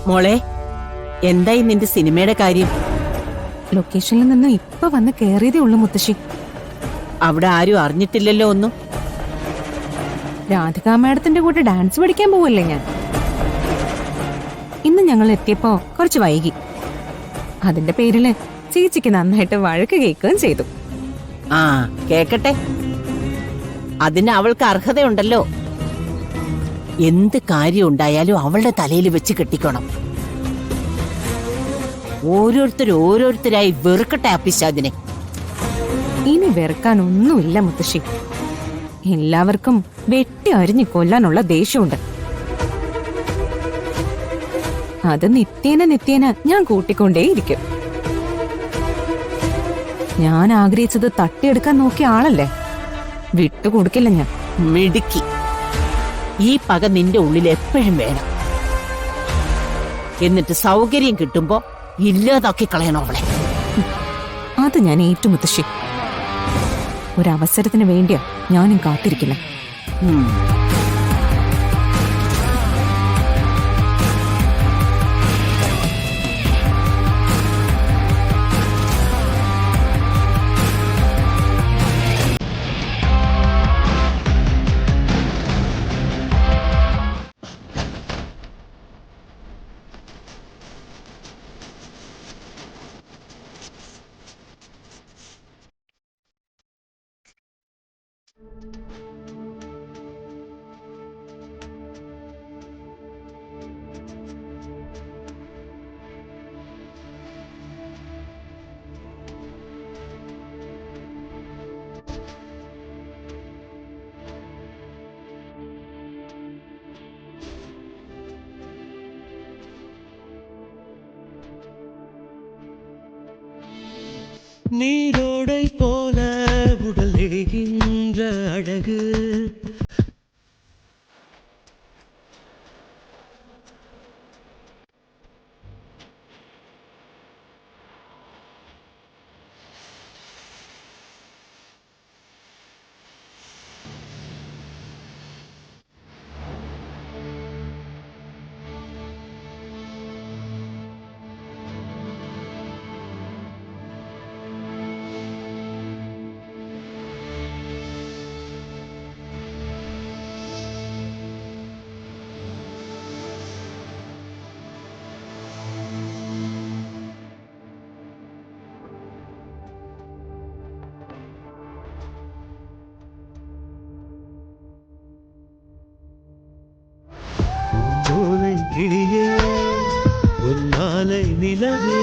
മോളെ, എന്തായി നിന്റെ സിനിമയുടെ കാര്യം? ലൊക്കേഷനിൽ നിന്ന് ഇപ്പൊ വന്ന് കേറിയതേ ഉള്ളൂ മുത്തശ്ശി. അവിടെ ആരും അറിഞ്ഞിട്ടില്ലല്ലോ ഒന്നും. രാധികാ മാഡത്തിന്റെ കൂടെ ഡാൻസ് പഠിക്കാൻ പോവല്ലേ ഞാൻ. ഇന്ന് ഞങ്ങൾ എത്തിയപ്പോ കുറച്ച് വൈകി. അതിന്റെ പേരില് ചേച്ചിക്ക് നന്നായിട്ട് വഴക്ക് കേൾക്കുകയും ചെയ്തു. ആ, കേക്കട്ടെ. അതിന് അവൾക്ക് അർഹതയുണ്ടല്ലോ. എന്ത് കാര്യം ഉണ്ടായാലും അവളുടെ തലയിൽ വെച്ച് കെട്ടിക്കണം. ഓരോരുത്തരായി വെറുക്കട്ടെ ആ പിശാചിനെ. ഇനി വെറുക്കാൻ ഒന്നുമില്ല മുത്തശ്ശി. എല്ലാവർക്കും വെട്ടി അരിഞ്ഞു കൊല്ലാനുള്ള ദേഷ്യമുണ്ട്. അത് നിത്യേന ഞാൻ കൂട്ടിക്കൊണ്ടേയിരിക്കും. ഞാൻ ആഗ്രഹിച്ചത് തട്ടിയെടുക്കാൻ നോക്കിയ ആളല്ലേ, വിട്ടുകൊടുക്കില്ല ഞാൻ. മിടുക്കി. ഈ പക നിന്റെ ഉള്ളിൽ എപ്പോഴും വേണം. എന്നിട്ട് സൗകര്യം കിട്ടുമ്പോ ഇല്ലാതാക്കി കളയണോ അവളെ. അത് ഞാൻ ഏറ്റു മുത്തശ്ശി. ഒരവസരത്തിന് വേണ്ടിയാ ഞാനും കാത്തിരിക്കില്ല. நீரோடை போல உடல் எரிகின்ற அழகு கிளியே ஒரு நாளை நிலவே